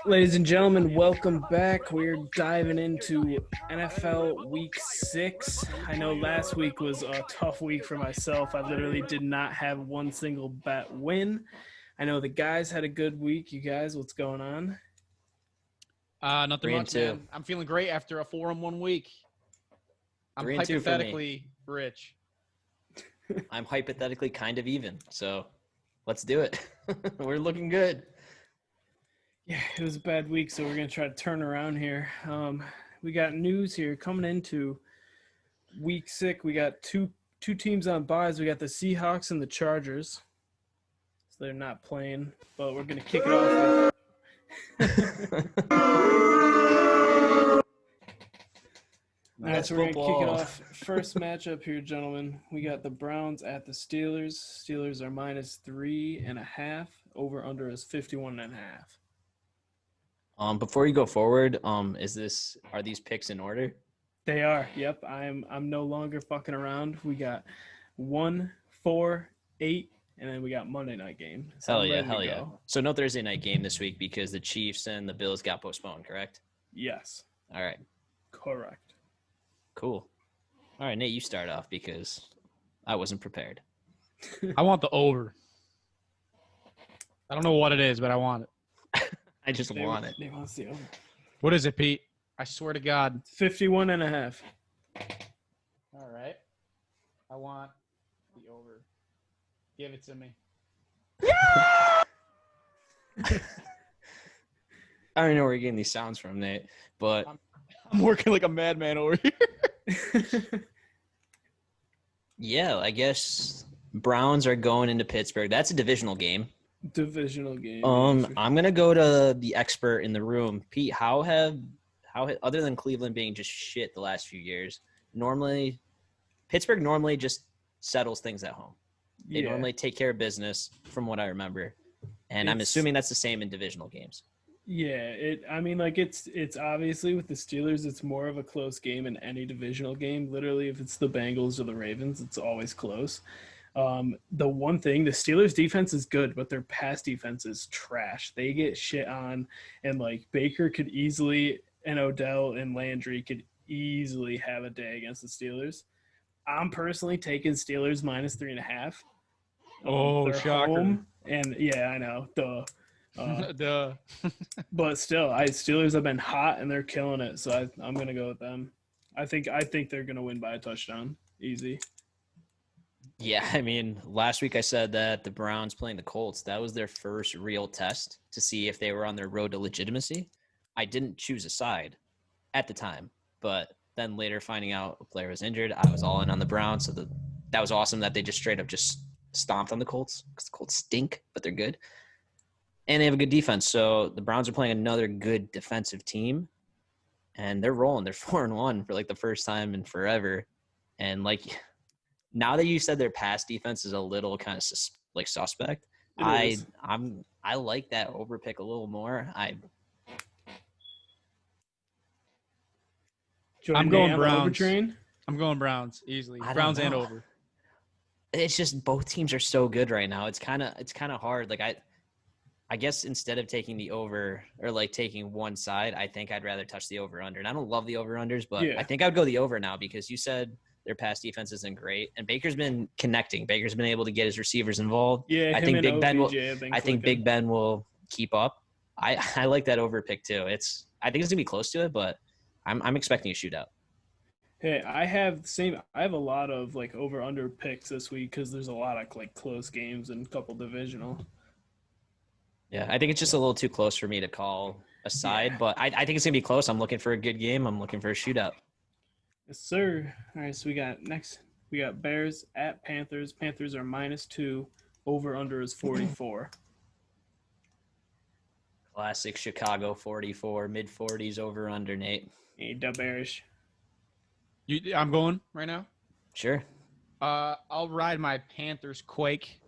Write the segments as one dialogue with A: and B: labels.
A: Ladies and gentlemen, welcome back. We're diving into NFL Week 6. I know last week was a tough week for myself. I literally did not have one single bet win. I know the guys had a good week. You guys, what's going on?
B: Nothing
C: 3 and
B: much,
C: 2.
B: man. I'm feeling great after a 4-1 week. I'm
C: 3 and 2 for me.
B: hypothetically rich.
C: I'm hypothetically kind of even. So let's do it. We're looking good.
A: Yeah, it was a bad week, so we're going to try to turn around here. We got news here coming into Week 6. We got two teams on buys. We got the Seahawks and the Chargers. So they're not playing, but we're going to kick it off with All right, so we're going to kick it off. First matchup here, gentlemen. We got the Browns at the Steelers. Steelers are -3.5. Over under is 51.5.
C: Before you go forward, are these picks in order?
A: They are. Yep. I'm no longer fucking around. We got 1, 4, 8, and then we got Monday night game. So
C: hell yeah. So no Thursday night game this week because the Chiefs and the Bills got postponed, correct?
A: Yes.
C: All right.
A: Correct.
C: Cool. All right, Nate, you start off because I wasn't prepared.
B: I want the over. I don't know what it is, but I want it.
C: I just want it.
A: They want to see over.
B: What is it, Pete? I swear to God.
A: 51.5.
B: All right. I want the over. Give it to me.
C: I don't know where you're getting these sounds from, Nate, but
B: I'm working like a madman over here.
C: yeah, I guess Browns are going into Pittsburgh. That's a divisional game.
A: Divisional game.
C: I'm gonna go to the expert in the room. Pete, how other than Cleveland being just shit the last few years, Pittsburgh normally just settles things at home. They normally take care of business, from what I remember, and I'm assuming that's the same in divisional games.
A: Yeah, it's obviously with the Steelers, it's more of a close game in any divisional game. Literally, if it's the Bengals or the Ravens, it's always close. The one thing, the Steelers defense is good, but their pass defense is trash. They get shit on, and like Baker could easily, and Odell and Landry could easily have a day against the Steelers. I'm personally taking Steelers -3.5.
B: Oh, shocker.
A: Home, and yeah, I know.
B: Duh.
A: But still, Steelers have been hot and they're killing it, so I'm gonna go with them. I think they're gonna win by a touchdown, easy.
C: Yeah, I mean, last week I said that the Browns playing the Colts, that was their first real test to see if they were on their road to legitimacy. I didn't choose a side at the time, but then later finding out a player was injured, I was all in on the Browns. So that was awesome that they just straight up just stomped on the Colts because the Colts stink, but they're good. And they have a good defense. So the Browns are playing another good defensive team, and they're rolling. They're 4-1 for like the first time in forever. And like now that you said their pass defense is a little kind of suspect, I like that over pick a little more.
B: I'm going Browns. I'm going Browns easily. Browns and over.
C: It's just both teams are so good right now. It's kind of hard. Like I guess instead of taking the over or like taking one side, I think I'd rather touch the over under. And I don't love the over unders, but I think I'd go the over now because you said their pass defense isn't great, and Baker's been connecting. Baker's been able to get his receivers involved.
A: Yeah,
C: I think Big Ben will keep up. I like that over pick too. I think it's gonna be close to it, but I'm expecting a shootout.
A: Hey, I have a lot of like over under picks this week because there's a lot of like close games and a couple divisional.
C: Yeah, I think it's just a little too close for me to call a side, but I think it's gonna be close. I'm looking for a good game. I'm looking for a shootout.
A: Yes, sir. All right, so we got Bears at Panthers. Panthers are -2. Over under is 44.
C: Classic Chicago 44, mid 40s over under, Nate.
A: Hey, the Bears.
B: I'm going right now.
C: Sure.
B: I'll ride my Panthers quake.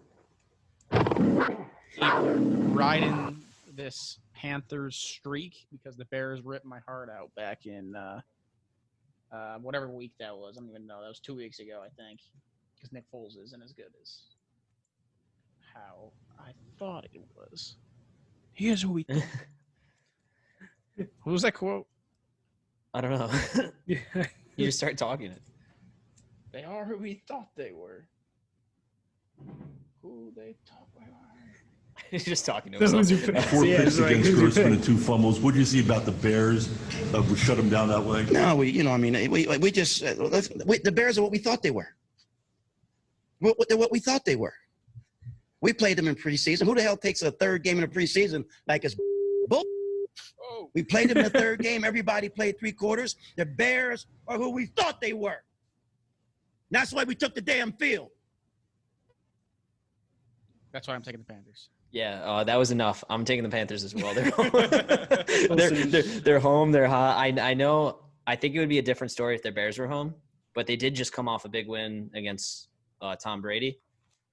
B: Keep riding this Panthers streak because the Bears ripped my heart out back in whatever week that was. I don't even know. That was 2 weeks ago, I think, because Nick Foles isn't as good as how I thought it was. Here's what we Who was that quote?
C: I don't know.
A: Yeah.
C: You just start talking it.
B: They are who we thought they were. Who they thought we were.
C: He's just talking to
A: That was
C: himself.
A: your pick.
D: Four
A: Yeah,
D: picks
A: it's like,
D: against
A: who's your
D: Grossman
A: pick?
D: and 2 fumbles. What do you see about the Bears? We shut them down that way.
E: No, we just the Bears are what we thought they were. They're what we thought they were. We played them in preseason. Who the hell takes a third game in a preseason like it's bull?
B: Oh,
E: We played them in the third game. Everybody played 3 quarters. The Bears are who we thought they were. That's why we took the damn field.
B: that's why I'm taking the Panthers.
C: Yeah, that was enough. I'm taking the Panthers as well. They're home. they're home. They're hot. I know. I think it would be a different story if their Bears were home, but they did just come off a big win against Tom Brady,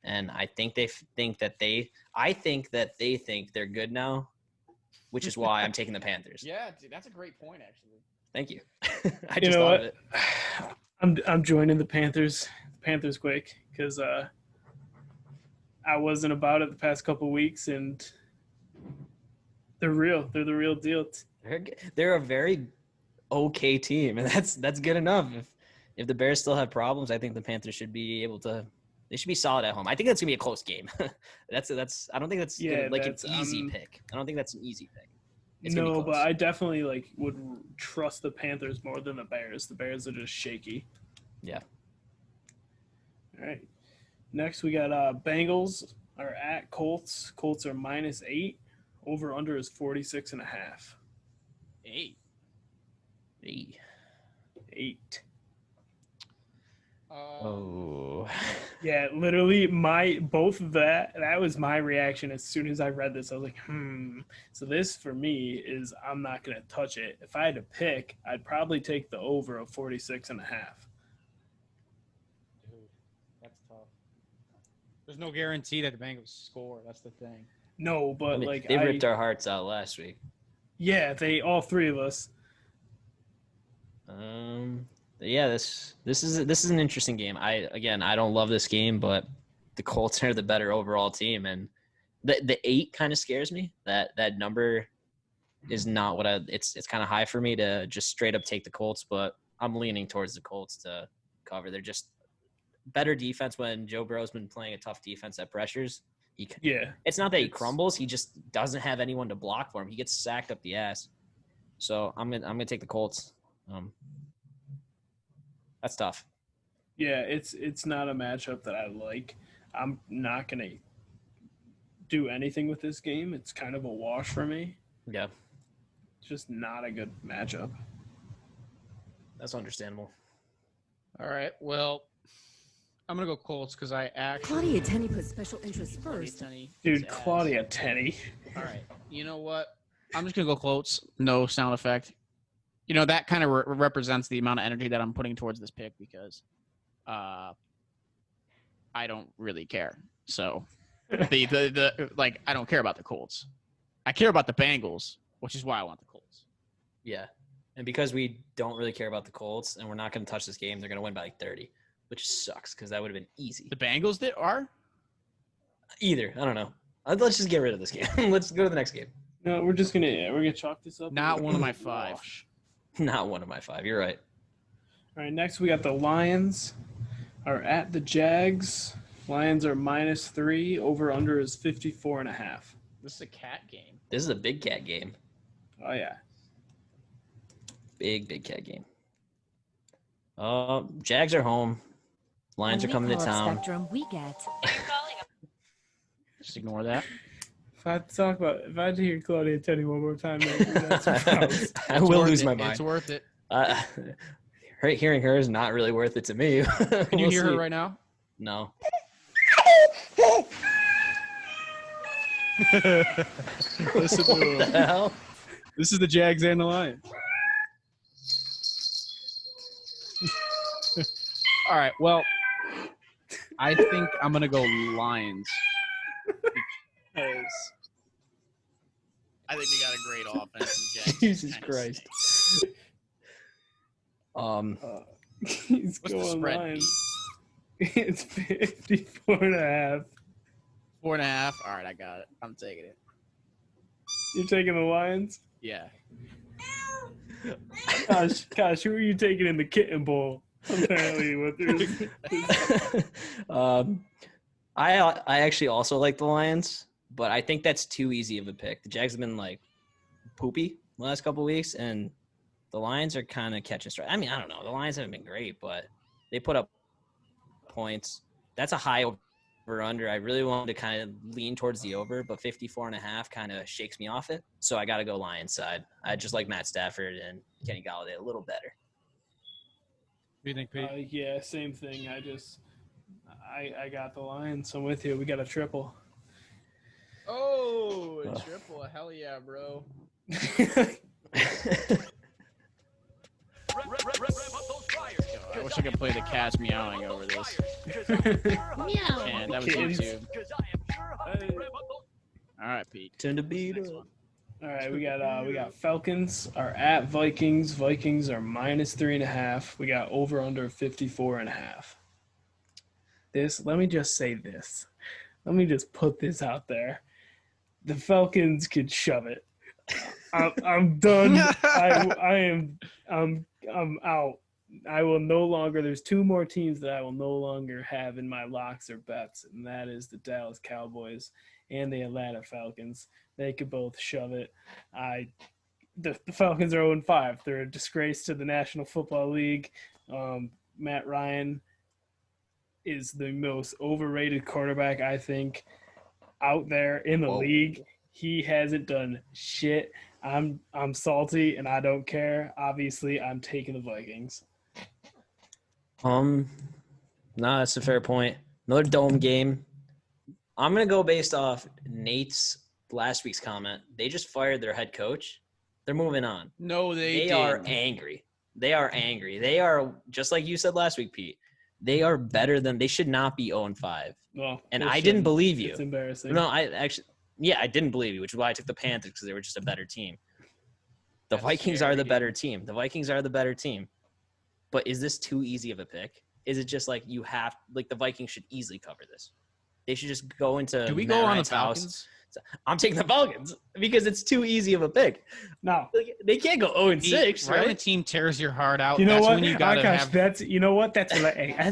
C: and I think they think that they think they're good now, which is why I'm taking the Panthers.
B: Yeah, dude, that's a great point, actually.
C: Thank you. I
A: You
C: just
A: know
C: thought
A: what?
C: of it.
A: I'm joining the Panthers quick because I wasn't about it the past couple weeks, and they're real. They're the real deal.
C: They're a very okay team, and that's good enough. If the Bears still have problems, I think the Panthers should be able to. They should be solid at home. I think that's gonna be a close game. that's. I don't think that's
A: Yeah,
C: like
A: that's,
C: an easy pick. I don't think that's an easy pick. It's
A: No,
C: gonna be
A: but
C: close.
A: I definitely would trust the Panthers more than the Bears. The Bears are just shaky.
C: Yeah.
A: All right. Next, we got Bengals are at Colts. Colts are -8. Over under is 46.5.
B: 8.
C: Hey.
A: 8.
C: Oh.
A: Yeah, literally that was my reaction as soon as I read this. I was like, So this for me is I'm not gonna touch it. If I had to pick, I'd probably take the over of 46.5.
B: Dude, that's tough. There's no guarantee that the Bengals score. That's the thing.
A: No, but like
C: they ripped our hearts out last week.
A: Yeah, they all 3 of us.
C: Yeah, this is an interesting game. I don't love this game, but the Colts are the better overall team, and the 8 kind of scares me. That number is not what it's kind of high for me to just straight up take the Colts, but I'm leaning towards the Colts to cover. They're just better defense when Joe Burrow's been playing a tough defense that pressures. It's not that he crumbles. He just doesn't have anyone to block for him. He gets sacked up the ass. So I'm gonna take the Colts. That's tough.
A: Yeah, it's not a matchup that I like. I'm not gonna do anything with this game. It's kind of a wash for me.
C: Yeah,
A: It's just not a good matchup.
C: that's understandable.
B: All right. Well, I'm gonna go Colts because I actually
F: Claudia Tenney put special interest first.
A: Dude, Claudia Tenney.
B: All right. You know what? I'm just gonna go Colts. No sound effect. You know that kind of represents the amount of energy that I'm putting towards this pick because, I don't really care. So, the I don't care about the Colts. I care about the Bengals, which is why I want the Colts.
C: Yeah, and because we don't really care about the Colts and we're not going to touch this game, they're going to win by like 30, which sucks because that would have been easy.
B: The Bengals are
C: Either I don't know. Let's just get rid of this game. Let's go to the next game.
A: No, we're gonna chalk this up.
B: not one of my 5.
C: Not one of my 5. You're right.
A: All right, next we got the Lions are at the Jags. Lions are -3. Over under is 54.5.
B: This is a cat game.
C: This is a big cat game.
A: Oh yeah.
C: Big cat game. Jags are home. Lions are coming to town.
F: Spectrum, we get.
B: Just ignore that.
A: If I had to hear Claudia Tenney one more time, that's a problem.
C: I will lose my
B: It's
C: mind.
B: worth it.
C: Hearing her is not really worth it to me.
B: Can you hear her right now?
C: No.
A: Listen to
C: What the
A: him.
C: hell?
A: This is the Jags and the Lions.
B: All right. Well, I think I'm gonna go Lions. Because I think they got a great offense. The Jags
A: Jesus
B: kinda
A: Christ.
B: stink.
A: He's
B: What's the
A: going
B: spread?
A: Lions. It's 54.5.
B: 4.5. All right, I got it. I'm taking it.
A: You're taking the Lions?
B: Yeah.
A: Gosh, who are you taking in the kitten bowl? Apparently, what there's
C: I actually also like the Lions, but I think that's too easy of a pick. The Jags have been like poopy the last couple of weeks, and the Lions are kind of catching stride. I mean, I don't know. The Lions haven't been great, but they put up points. That's a high over under. I really wanted to kind of lean towards the over, but 54.5 kind of shakes me off it. So I got to go Lions side. I just like Matt Stafford and Kenny Galladay a little better.
B: What do you think, Pete?
A: yeah, same thing. I got the Lions. I'm with you. We got a triple.
B: Oh, a triple. Hell yeah, bro. I wish I could play the cats meowing over this. And that was YouTube. All right, Pete.
C: Tend to beat up.
A: All right, we got Falcons are at Vikings. Vikings are -3.5. We got over under 54.5. Let me just say this. Let me just put this out there. The Falcons could shove it. I'm done. I'm out. I will no longer. There's two more teams that I will no longer have in my locks or bets, and that is the Dallas Cowboys and the Atlanta Falcons. They could both shove it. The Falcons are 0-5. They're a disgrace to the National Football League. Matt Ryan is the most overrated quarterback, I think, out there in the league. He hasn't done shit. I'm salty and I don't care. Obviously, I'm taking the Vikings.
C: No, that's a fair point. Another dome game. I'm gonna go based off Nate's last week's comment. They just fired their head coach. They're moving on.
B: No,
C: They are angry. They are angry. They are just like you said last week, Pete. They are better than they should not be 0-5.
A: Well,
C: and I didn't believe you.
A: It's embarrassing.
C: No, I didn't believe you, which is why I took the Panthers because they were just a better team. The Vikings are the better team. The Vikings are the better team. But is this too easy of a pick? Is it just like the Vikings should easily cover this? They should just go into.
B: Do we
C: Matt
B: go on
C: Ryan's
B: the Falcons?
C: house. I'm taking the Falcons because it's too easy of a pick.
A: No,
C: They can't go 0-6,
B: Right when a
C: right?
B: team tears your heart out,
A: you know
B: that's
A: what?
B: when you gotta
A: Akash,
B: have.
A: that's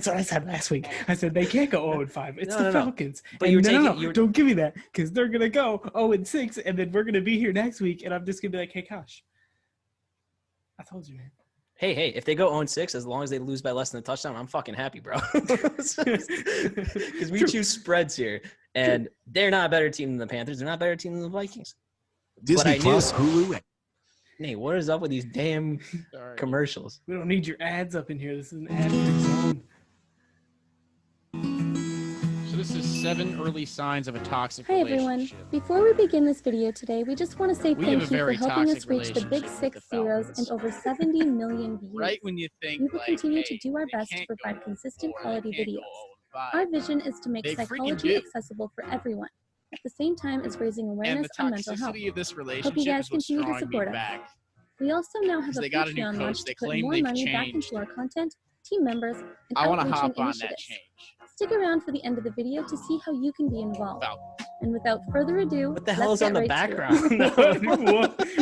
A: what I said last week. I said they can't go 0-5. It's the Falcons.
C: But
A: and
C: you were
A: no, don't give me that because they're gonna go 0-6, and then we're gonna be here next week, and I'm just gonna be like, hey, Kosh, I told you, man.
C: Hey, if they go 0-6, as long as they lose by less than a touchdown, I'm fucking happy, bro. Because we choose spreads here, and they're not a better team than the Panthers. They're not a better team than the Vikings.
G: Disney Plus, Hulu.
C: Nate, what is up with these damn commercials?
A: We don't need your ads up in here. This is an ad-free zone.
B: So this is 7 early signs of a toxic
H: Hi everyone.
B: relationship.
H: Before we begin this video today, we just want to say
B: We have a
H: thank you for
B: very
H: helping us
B: toxic
H: reach the big
B: relationship with
H: 6
B: the
H: zeros
B: Falcons.
H: and over 70 million views.
B: Right when you think
H: We will
B: like,
H: continue
B: hey,
H: to do our
B: they
H: best to
B: can't
H: provide
B: go
H: consistent
B: 4,
H: quality
B: they can't
H: videos.
B: go 0-5.
H: Our vision is to make
B: They freaking
H: psychology
B: do.
H: accessible for everyone, at the same time as raising
B: And
H: awareness
B: the
H: on mental health.
B: toxicity of this
H: Hope you
B: relationship
H: guys
B: is what's
H: continue to
B: drawing me
H: support us.
B: back.
H: We also now have a
B: They got a new
H: Patreon
B: coach.
H: launch
B: They
H: to put
B: claim
H: more
B: they've
H: money back
B: changed.
H: into our content, team members, and
B: I want to
H: outreaching
B: hop on that
H: initiatives.
B: change.
H: Stick around for the end of the video to see how you can be involved.
B: Falcons.
H: And without further ado,
C: What the hell
H: let's
C: is on
H: get
C: the
H: right to it.
C: background?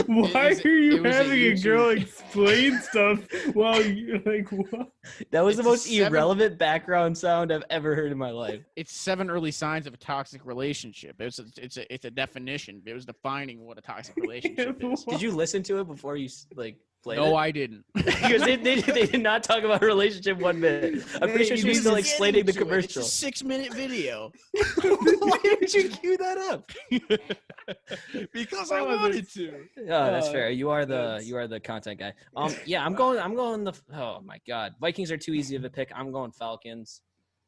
A: Why
B: It
A: are you
B: was a
A: having a girl
B: YouTube-
A: explain stuff while you're like, what?
C: That was the
B: It's a
C: most
B: 7
C: irrelevant background sound I've ever heard in my life.
B: It's 7 early signs of a toxic relationship. It's a definition. It was defining what a toxic relationship is.
C: Did you listen to it before you played
B: No,
C: it?
B: I didn't.
C: Because they did not talk about a relationship one bit. I'm pretty sure she was still explaining the commercial.
B: It's a 6-minute video.
C: Why did you cue that up?
B: Because I wanted to.
C: Oh, that's fair. You are the content guy. Yeah, I'm going oh my god. Vikings are too easy of a pick. I'm going Falcons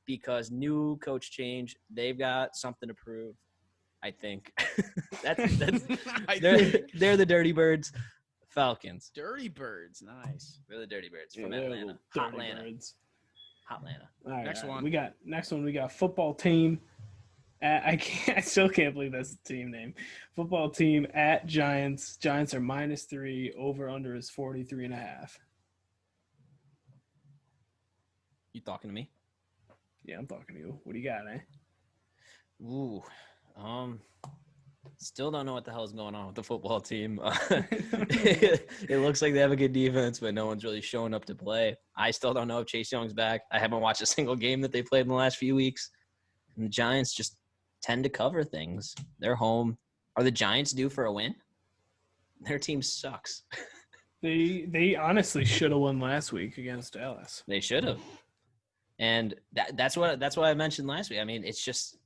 C: because new coach change. They've got something to prove, I think. that's they're the Dirty Birds. Falcons.
B: Dirty Birds, nice.
C: We're the Dirty Birds
A: Yeah,
C: from
A: they're
C: Atlanta.
A: the
C: Hot
A: dirty
C: Atlanta.
A: birds.
C: Hot Atlanta.
A: All right,
B: Next
A: all right.
B: one.
A: We got football team. I still can't believe that's the team name. Football team at Giants. Giants are -3. Over under is 43.5.
C: You talking to me?
A: Yeah, I'm talking to you. What do you got, eh?
C: Ooh. Still don't know what the hell is going on with the football team. It looks like they have a good defense, but no one's really showing up to play. I still don't know if Chase Young's back. I haven't watched a single game that they played in the last few weeks. And the Giants just tend to cover things. They're home. Are the Giants due for a win? Their team sucks.
A: They honestly should have won last week against Dallas.
C: They should have. And that's what I mentioned last week. I mean, it's just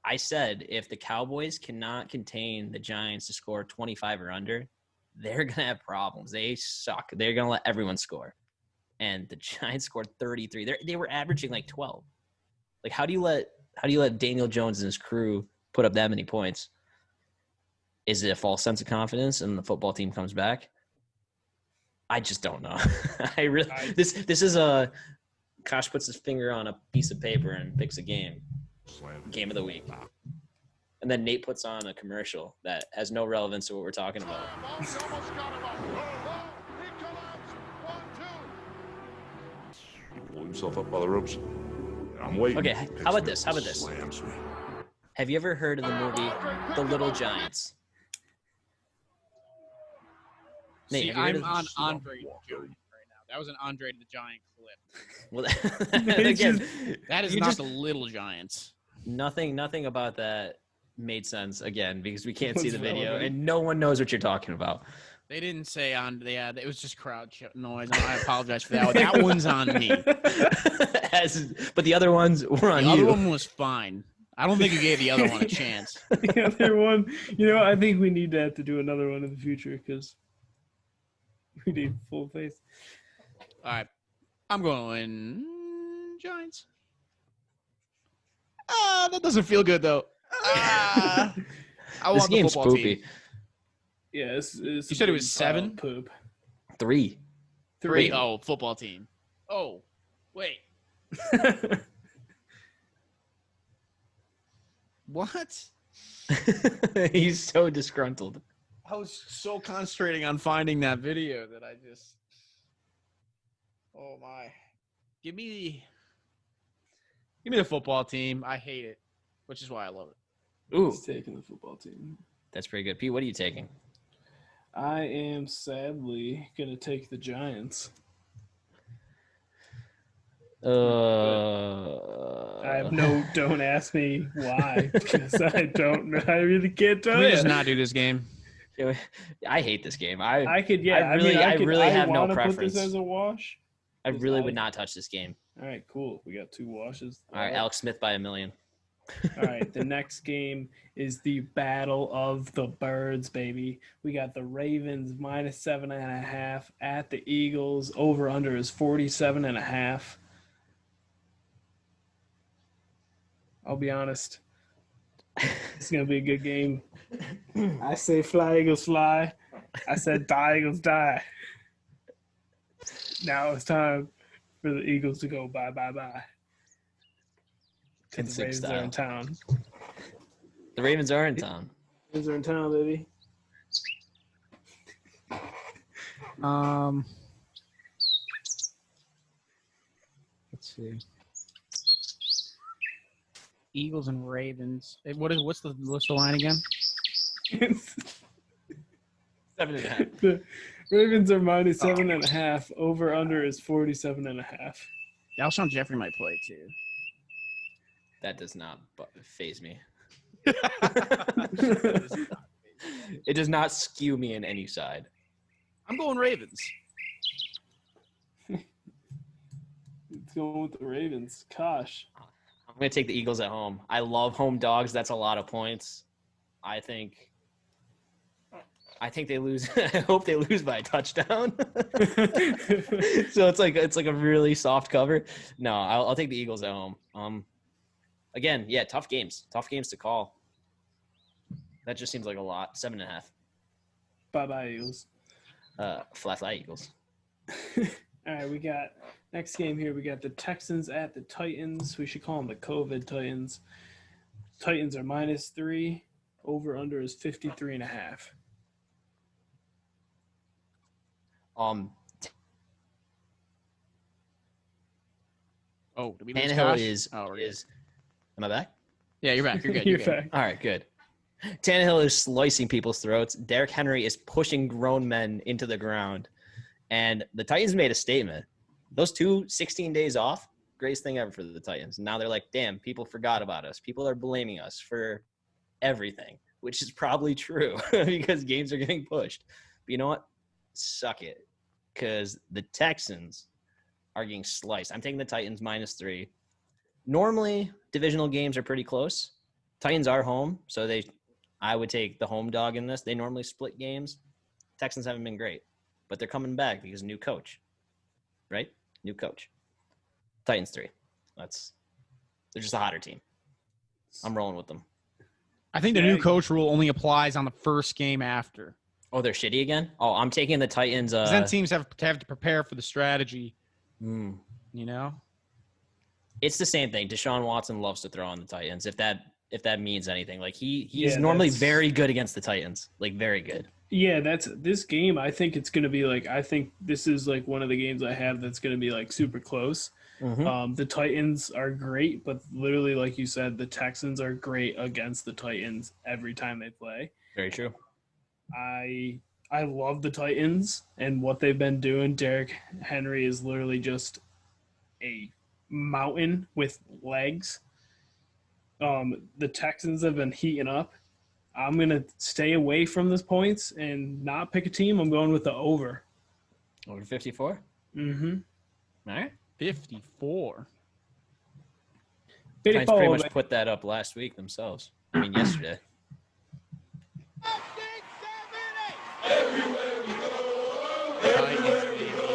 C: I said if the Cowboys cannot contain the Giants to score 25 or under, they're going to have problems. They suck. They're going to let everyone score. And the Giants scored 33. They were averaging like 12. Like how do you let Daniel Jones and his crew put up that many points? Is it a false sense of confidence and the football team comes back? I just don't know. This is a Akash puts his finger on a piece of paper and picks a game of the week. And then Nate puts on a commercial that has no relevance to what we're talking about.
I: He pulled himself up by the ropes. I'm waiting.
C: Okay, how about this? Have you ever heard of the movie The Little Giants? Nate,
B: See,
C: have you heard
B: I'm
C: of-
B: on Andre the Giant right now. That was an Andre the Giant clip.
C: Well, again,
B: That is
C: you
B: not
C: just-
B: the Little Giants.
C: Nothing about that made sense again because we can't see
A: What's
C: the video
A: relevant?
C: and no one knows what you're talking about.
B: They didn't say on. Yeah, it was just crowd noise. I apologize for that. That one's on me.
C: But the other ones were on
B: The other
C: you.
B: one was fine. I don't think you gave the other one a chance.
A: The other one, I think we need to have to do another one in the future because we need full face.
B: All right, I'm going Giants. That doesn't feel good though. I
C: This
B: want the
C: game's
B: football
C: poopy.
B: team.
A: Yeah, it's
B: You said it was 7?
A: Poop.
C: 3.
B: 3. Oh, football team. Oh, wait. What?
C: He's so disgruntled.
B: I was so concentrating on finding that video that I just. Oh my! Give me the football team. I hate it, which is why I love it.
C: Ooh,
A: He's taking the football team.
C: that's pretty good. Pete, what are you taking?
A: I am sadly gonna take the Giants. I have don't ask me why, because I don't know. I really can't tell
B: Can we
A: you.
B: just not do this game?
C: I hate this game.
A: I could, yeah.
C: I really have no
A: wanna
C: preference.
A: Put this as a wash.
C: I really would not touch this game.
A: All right, cool. We got 2 washes.
C: All right, Alex Smith by 1,000,000.
A: All right, the next game is the Battle of the Birds, baby. We got the Ravens -7.5 at the Eagles. Over under is 47.5. I'll be honest. It's gonna be a good game. I say fly Eagles fly. I said die Eagles die. Now it's time for the Eagles to go bye bye bye.
C: In
A: The
C: six
A: Ravens are in
C: style.
A: town.
C: The Ravens are in town.
A: Ravens are in town, baby.
B: Let's see. Eagles and Ravens. What's the line again?
C: 7.5.
A: The Ravens are -7.5. Over under is 47.5.
B: Alshon Jeffrey might play too.
C: That does not phase me. It does not skew me in any side.
B: I'm going Ravens.
A: Let's go with the Ravens. Gosh.
C: I'm going to take the Eagles at home. I love home dogs. That's a lot of points. I think they lose. I hope they lose by a touchdown. So it's like a really soft cover. No, I'll take the Eagles at home. Again, yeah, tough games to call. That just seems like a lot. 7.5.
A: Bye-bye, Eagles.
C: Fly Eagles.
A: All right, we got next game here. We got the Texans at the Titans. We should call them the COVID Titans. Titans are -3. Over under is 53.5.
B: Oh, did we lose
C: Tannehill
B: Kosh?
C: is.
B: Oh, we're good.
C: Am I back?
B: Yeah, you're back. You're good.
A: You're
B: You're good.
A: back.
C: All right, good. Tannehill is slicing people's throats. Derrick Henry is pushing grown men into the ground. And the Titans made a statement. Those 16 days off, greatest thing ever for the Titans. Now they're like, damn, people forgot about us. People are blaming us for everything, which is probably true because games are getting pushed. But you know what? Suck it, because the Texans are getting sliced. I'm taking the Titans -3. Normally, divisional games are pretty close. Titans are home, so I would take the home dog in this. They normally split games. Texans haven't been great, but they're coming back because new coach, right? New coach. Titans 3. They're just a hotter team. I'm rolling with them.
B: I think the new coach rule only applies on the first game after.
C: Oh, they're shitty again? Oh, I'm taking the Titans.
B: Then teams have to prepare for the strategy.
C: You
B: know?
C: It's the same thing. Deshaun Watson loves to throw on the Titans. If that means anything, like he's normally very good against the Titans, like very good.
A: Yeah, this game. I think it's going to be like, I think this is like one of the games I have that's going to be like super close. The Titans are great, but literally, like you said, the Texans are great against the Titans every time they play.
C: Very true.
A: I love the Titans and what they've been doing. Derrick Henry is literally just a mountain with legs. The Texans have been heating up. I'm going to stay away from those points and not pick a team. I'm going with the over.
C: Over 54?
A: Mm-hmm.
C: All right.
B: 54.
C: Titans pretty much put that up last week themselves. I mean, yesterday.
I: Everywhere we go,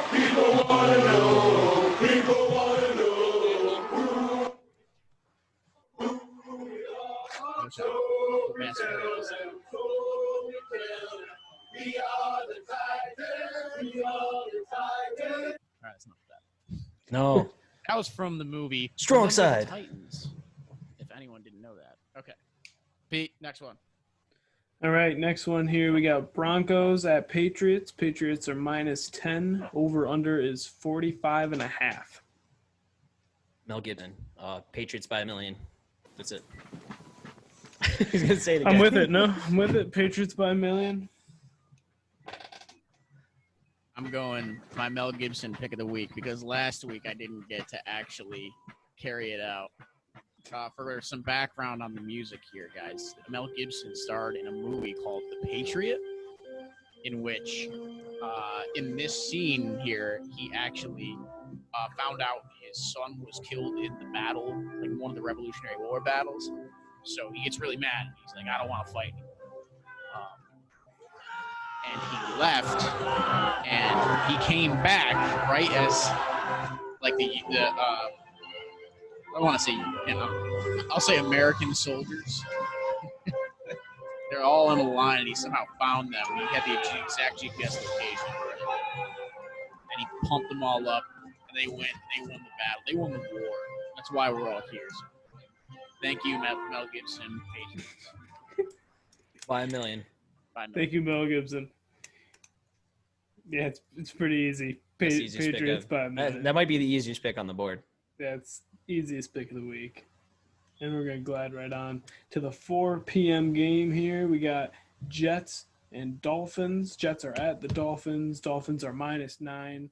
I: people want to know. People want to know. We are the Titans. We are the Titans.
B: All right, it's not that.
C: No.
B: That was from the movie
C: Strong
B: Remember
C: Side.
B: the Titans. If anyone didn't know that. Okay. Pete, next one.
A: All right, next one here. We got Broncos at Patriots. Patriots are -10. Over under is 45.5.
C: Mel Gibson. Patriots by 1 million. That's it. He's gonna say it again.
A: I'm with it. No, I'm with it. Patriots by 1 million.
B: I'm going my Mel Gibson pick of the week because last week I didn't get to actually carry it out. For some background on the music here, guys, Mel Gibson starred in a movie called The Patriot, in which, in this scene here, he actually found out his son was killed in the battle, like one of the Revolutionary War battles. So he gets really mad. He's like, I don't want to fight anymore. And he left, and he came back right as, like, I want to say, I'll say American soldiers. They're all in a line, and he somehow found them. He had the exact GPS location. And he pumped them all up, and they won the battle. They won the war. That's why we're all here. So thank you, Mel Gibson, Patriots.
C: By 1 million.
A: Thank you, Mel Gibson. Yeah, it's pretty easy. Patriots by 1 million.
C: That might be the easiest pick on the board.
A: That's easiest pick of the week. And we're going to glide right on to the 4 p.m. game here. We got Jets and Dolphins. Jets are at the Dolphins. Dolphins are -9.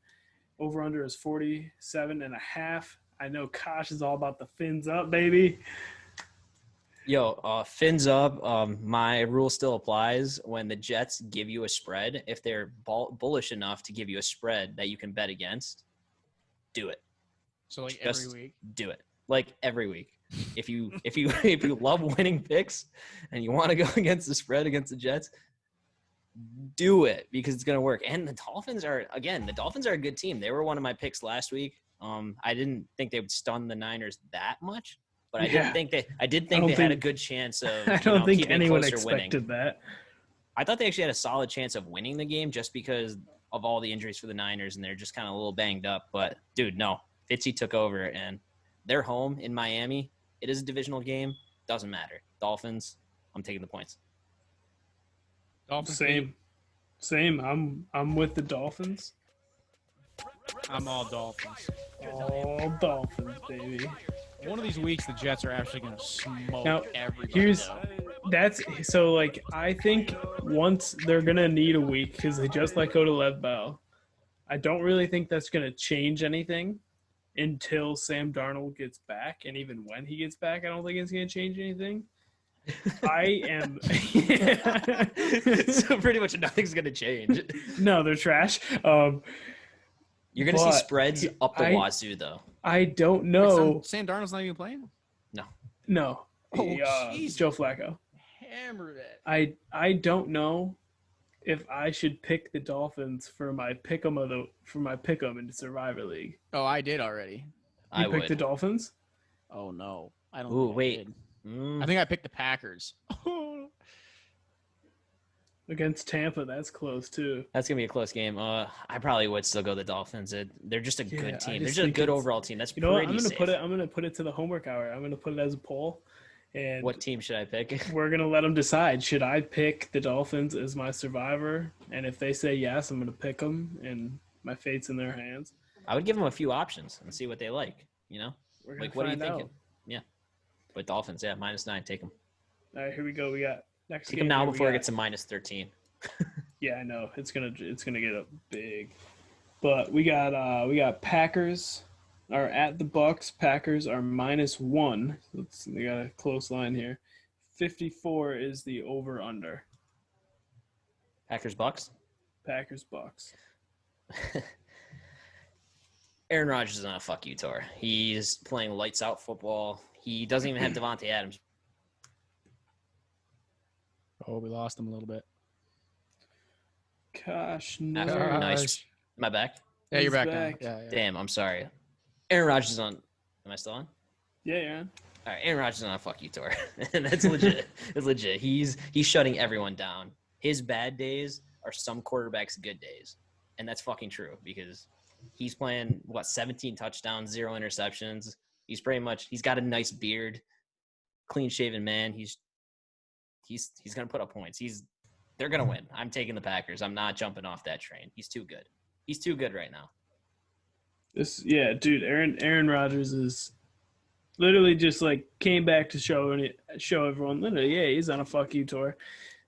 A: Over-under is 47.5. I know Kosh is all about the fins up, baby.
C: Yo, fins up. My rule still applies when the Jets give you a spread. If they're bullish enough to give you a spread that you can bet against, do it.
B: So like
C: Just
B: every week?
C: do it. Like every week. If you love winning picks and you want to go against the spread against the Jets, do it because it's gonna work. And the Dolphins are a good team. They were one of my picks last week. I didn't think they would stun the Niners that much, but I did think they had a good chance of.
A: I don't think
C: keeping
A: anyone
C: close or
A: expected
C: winning.
A: that.
C: I thought they actually had a solid chance of winning the game just because of all the injuries for the Niners and they're just kind of a little banged up. But dude, no, Fitzy took over and they're home in Miami. It is a divisional game. Doesn't matter. Dolphins. I'm taking the points.
B: Dolphins.
A: Same. I'm with the Dolphins.
B: I'm all Dolphins.
A: All Dolphins, baby.
B: One of these weeks, the Jets are actually going to smoke
A: Now,
B: everybody.
A: here's That's so like I think once they're gonna need a week because they just let go to Lev Bell. I don't really think that's gonna change anything until Sam Darnold gets back, and even when he gets back, I don't think it's gonna change anything. I am.
C: So pretty much nothing's gonna change.
A: No, they're trash.
C: You're gonna see
A: but
C: spreads up the
A: I-
C: wazoo, though.
A: I don't know.
B: Sam Darnold's not even playing.
A: No,
B: Oh, jeez.
A: Joe Flacco.
B: Hammered it.
A: I don't know if I should pick the Dolphins for my pick'em in the Survivor League.
B: Oh, I did already.
C: I
A: You picked the
C: would.
A: Dolphins
B: Oh no, I don't.
C: Ooh,
B: think I
C: wait.
B: did.
C: Mm,
B: I think I picked the Packers.
A: against Tampa. That's close too.
C: that's gonna be a close game. I probably would still go the Dolphins. They're just a
A: Yeah, I
C: good team. They're
A: just
C: just a
A: think
C: good
A: it's-
C: overall team. That's
A: You know what?
C: pretty safe.
A: I'm gonna put it to the homework hour. I'm gonna put it as a poll, and
C: What team should I pick?
A: we're gonna let them decide. Should I pick the Dolphins as my survivor? And if they say yes, I'm gonna pick them, and my fate's in their hands.
C: I would give them a few options and see what they like. You know,
A: We're gonna
C: like what are you
A: find out.
C: thinking? Yeah, but Dolphins, yeah, -9. Take them.
A: All right, here we go. We got next
C: Take
A: game.
C: them now
A: here we
C: before it
A: got-
C: gets to -13.
A: Yeah, I know it's gonna get up big, but we got Packers are at the Bucks. Packers are -1. They got a close line here. 54 is the over under.
C: Packers, Bucks.
A: Packers Bucks.
C: Aaron Rodgers is on a fuck you tour. He's playing lights out football. He doesn't even have Devontae Adams.
B: Oh, we lost them a little bit.
A: Gosh, no.
C: Nice. Am I back?
B: Yeah, you're
A: He's
B: back,
A: back.
B: now. Yeah, yeah.
C: Damn, I'm sorry. Aaron Rodgers is on. Am I still on?
A: Yeah, yeah.
C: All right, Aaron Rodgers is on a fuck you tour, and that's legit. It's legit. He's shutting everyone down. His bad days are some quarterbacks' good days, and that's fucking true because he's playing 17 touchdowns, 0 interceptions. He's got a nice beard, clean shaven man. He's gonna put up points. They're gonna win. I'm taking the Packers. I'm not jumping off that train. He's too good. He's too good right now.
A: Dude, Aaron Rodgers is literally just like came back to show everyone. Literally, yeah, he's on a fuck you tour.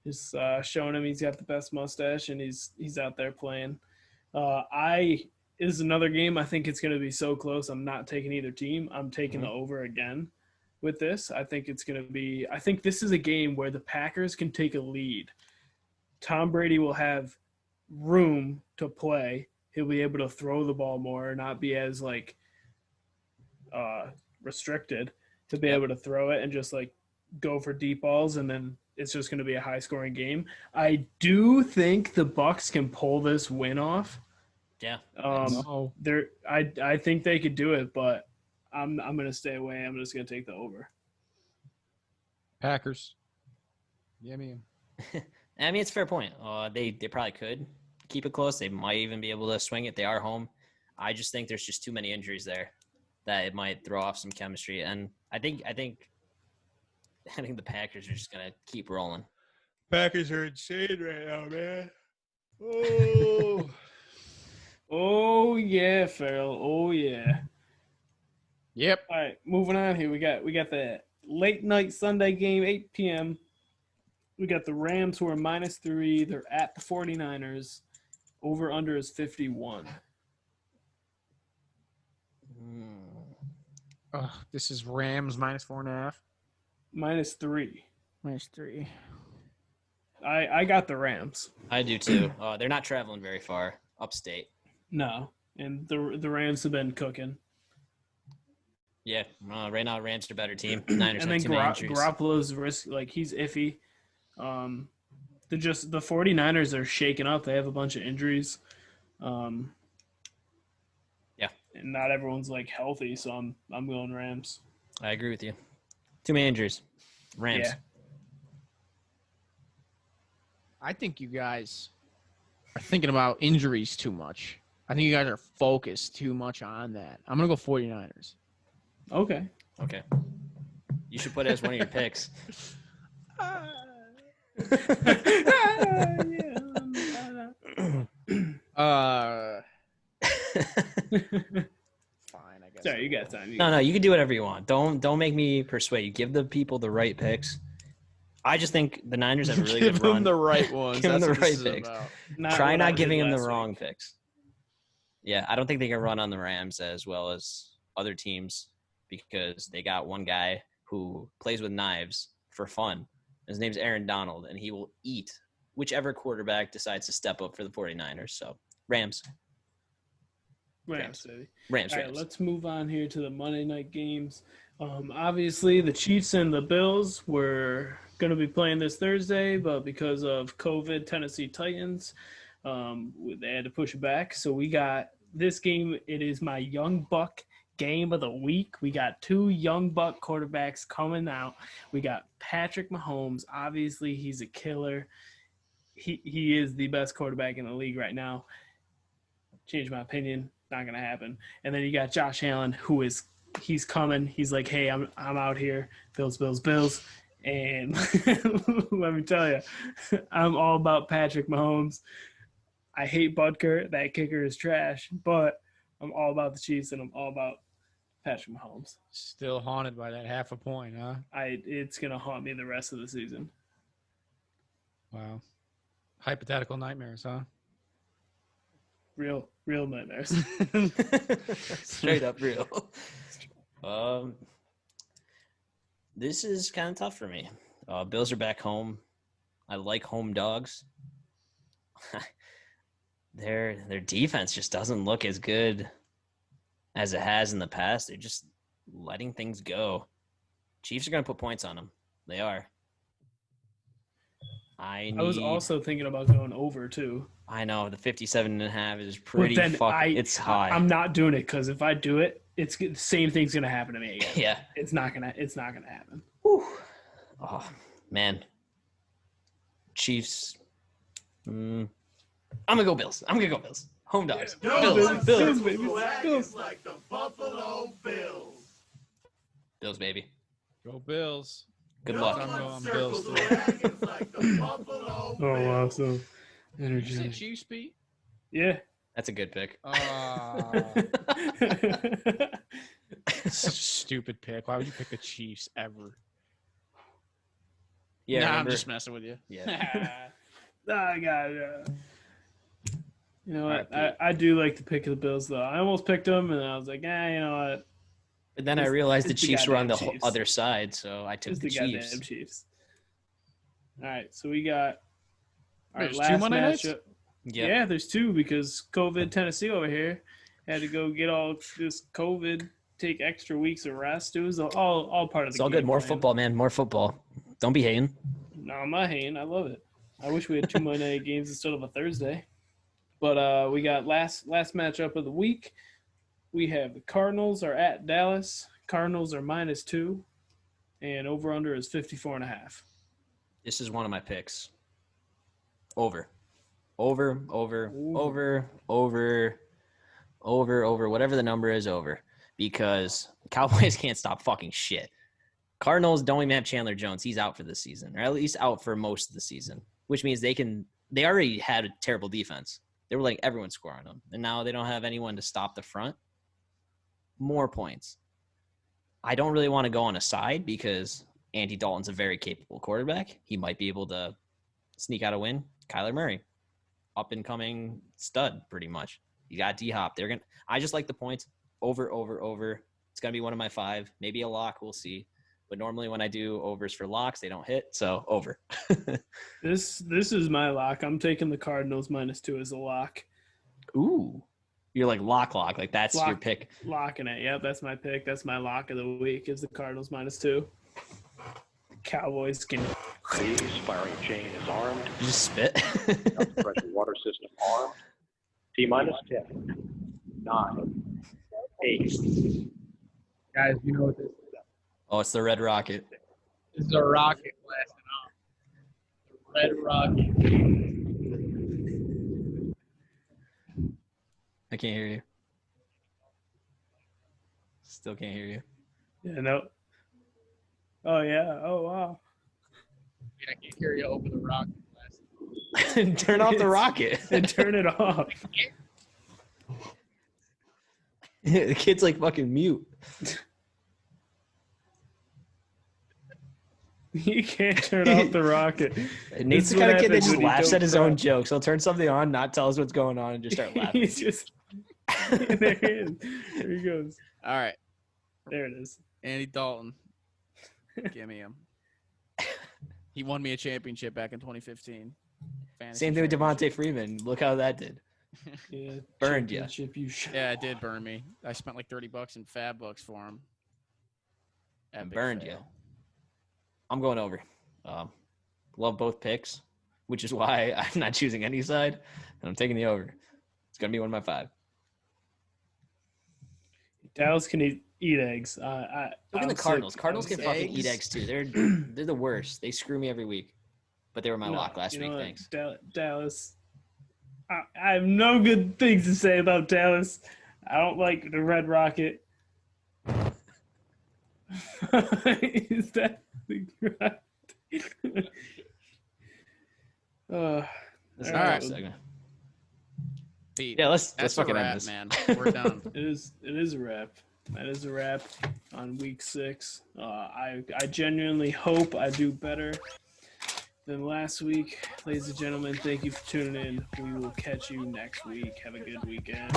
A: Just showing him he's got the best mustache and he's out there playing. Is another game. I think it's going to be so close. I'm not taking either team. I'm taking the over again with this. I think it's going to be. I think this is a game where the Packers can take a lead. Tom Brady will have room to play. He'll be able to throw the ball more, not be as like restricted to be able to throw it and just like go for deep balls, and then it's just going to be a high scoring game. I do think the Bucks can pull this win off.
C: Yeah.
A: I think they could do it, but I'm going to stay away. I'm just going to take the over.
B: Packers. Yeah, man.
C: I mean, it's a fair point. They probably could keep it close. They might even be able to swing it. They are home. I just think there's just too many injuries there that it might throw off some chemistry. And I think the Packers are just gonna keep rolling.
B: Packers are insane right now, man.
A: Oh, oh yeah, Farrell. Oh yeah.
B: Yep.
A: All right, moving on here. We got the late night Sunday game, 8 p.m. We got the Rams who are -3. They're at the 49ers. Over under is 51.
B: This is Rams -4.5.
A: -3.
B: -3.
A: I got the Rams.
C: I do too. They're not traveling very far upstate.
A: No, and the Rams have been cooking.
C: Yeah, right now Rams are a better team. Niners
A: And
C: have
A: then
C: too many injuries.
A: Garoppolo's risk, like he's iffy. The 49ers are shaking up. They have a bunch of injuries.
C: Yeah,
A: and not everyone's like healthy, so I'm going Rams.
C: I agree with you. Too many injuries. Rams.
A: Yeah.
B: I think you guys are thinking about injuries too much. I think you guys are focused too much on that. I'm going to go 49ers.
A: Okay.
C: Okay. You should put it as one of your picks.
B: Fine, I guess.
A: Sorry, you got time.
C: No, you can do whatever you want. Don't make me persuade you. Give the people the right picks. I just think the Niners have a really
B: Give
C: good run.
B: him the right ones.
C: Give him
B: That's
C: the
B: what
C: right
B: this is
C: picks.
B: about.
C: Try
A: what I
C: not
A: did
C: giving him the
A: last
C: wrong
A: week.
C: picks. Yeah, I don't think they can run on the Rams as well as other teams because they got one guy who plays with knives for fun. His name's Aaron Donald, and he will eat whichever quarterback decides to step up for the 49ers. So, Rams.
A: Rams, baby.
C: Rams.
A: All right, let's move on here to the Monday night games. Obviously, the Chiefs and the Bills were going to be playing this Thursday, but because of COVID, Tennessee Titans, they had to push it back. So we got this game. It is my Young Buck game of the week. We got two Young Buck quarterbacks coming out. We got Patrick Mahomes. Obviously, he's a killer. He is the best quarterback in the league right now. Change my opinion. Not gonna happen. And then you got Josh Allen, he's coming. He's like, hey, I'm out here. Bills. And let me tell you, I'm all about Patrick Mahomes. I hate Butker. That kicker is trash. But I'm all about the Chiefs, and I'm all about Patrick Mahomes.
B: Still haunted by that half a point, huh?
A: It's gonna haunt me the rest of the season.
B: Wow. Hypothetical nightmares, huh?
A: Real nightmares.
C: Straight up real. This is kind of tough for me. Bills are back home. I like home dogs. Their defense just doesn't look as good as it has in the past. They're just letting things go. Chiefs are going to put points on them. They are. I
A: was also thinking about going over too.
C: I know the 57.5 is pretty fucking. It's high.
A: I'm not doing it because if I do it, it's the same thing's gonna happen to me again.
C: Yeah,
A: it's not gonna happen.
C: Whew. Oh man, Chiefs. I'm gonna go Bills. Home dogs.
A: Bills, baby.
D: Bills like the Buffalo Bills.
C: Bills, baby.
B: Go Bills.
C: Good luck.
B: I'm going Bills.
A: Oh, awesome.
B: Did you say Chiefs, Pete?
A: Yeah.
C: That's a good pick.
B: Such a stupid pick. Why would you pick the Chiefs ever?
C: Yeah,
B: I'm just messing with you.
C: Yeah.
A: I got it. You know what? I do like the pick of the Bills, though. I almost picked them, and I was like, you know what?
C: But then I realized the Chiefs were on the
A: Chiefs.
C: Other side, so I took the Chiefs.
A: Goddamn Chiefs. All right, so we got our
B: There's
A: last
B: two Monday
A: matchup.
B: nights?
C: Yep.
A: Yeah, there's two because COVID Tennessee over here had to go get all this COVID, take extra weeks of rest. It was all part of the
C: It's all good. More football, man. More football. Don't be hating.
A: No, I'm not hating. I love it. I wish we had two Monday night games instead of a Thursday. But we got last matchup of the week. We have the Cardinals are at Dallas. Cardinals are -2, and over/under is 54.5.
C: This is one of my picks. Over, whatever the number is, over. Because Cowboys can't stop fucking shit. Cardinals don't even have Chandler Jones. He's out for the season, or at least out for most of the season, which means they already had a terrible defense. They were like everyone scoring them, and now they don't have anyone to stop the front. More points. I don't really want to go on a side because Andy Dalton's a very capable quarterback. He might be able to sneak out a win. Kyler Murray, up and coming stud, pretty much. You got D-Hop. I just like the points. Over. It's gonna be one of my 5, maybe a lock. We'll see. But normally when I do overs for locks, they don't hit. So over.
A: This is my lock. I'm taking the Cardinals -2 as a lock.
C: Ooh. You're like lock. Like that's your pick.
A: Locking it. Yep, that's my pick. That's my lock of the week is the Cardinals -2. Cowboys can.
J: The firing chain is armed.
C: You just spit.
J: Pressure water system armed. T-10, 9, 8.
B: Guys, you know what this is?
C: Oh, it's the Red Rocket.
B: This is a rocket blasting off. The Red Rocket.
C: I can't hear you. Still can't hear you.
A: Yeah, no. Oh, yeah. Oh, wow.
B: I can't hear you over the rocket blast.
C: Turn off the rocket.
A: And turn it off.
C: The kid's like fucking mute.
A: You can't turn off the rocket.
C: Nate's the
A: what
C: kind of kid that
A: happens
C: just
A: when you
C: laughs
A: don't
C: at his own
A: cry.
C: jokes. He'll turn something on, not tell us what's going on, and just start laughing.
A: He's just there he is. There he goes.
B: All right,
A: There it is.
B: Andy Dalton. Give me him. He won me a championship back in 2015. Fantasy
C: Same thing with
B: championship.
C: Devontae Freeman. Look how that did.
A: Yeah,
C: Burned ya.
A: championship, you should.
B: Yeah, it did burn me. I spent like $30 in Fab Bucks for him.
C: And
B: Epic
C: burned
B: fail.
C: you. I'm going over. Love both picks, which is why I'm not choosing any side, and I'm taking the over. It's going to be one of my 5.
A: Dallas can eat eggs.
C: Look at
A: I'm
C: the Cardinals.
A: sick.
C: Cardinals
A: I'm
C: can
A: sick.
C: fucking eat eggs too. They're the worst. They screw me every week. But they were my
A: No,
C: lock last
A: you know
C: week.
A: what?
C: Thanks.
A: Dallas. I have no good things to say about Dallas. I don't like the Red Rocket. Is that the right?
C: This is
A: all
C: a
A: right.
C: tough segment.
B: Pete,
C: Yeah, let's
B: that's
C: fucking
B: a
C: end
B: wrap,
C: this.
B: man. We're done.
A: It is a wrap. That is a wrap on week 6. I genuinely hope I do better than last week. Ladies and gentlemen, thank you for tuning in. We will catch you next week. Have a good weekend.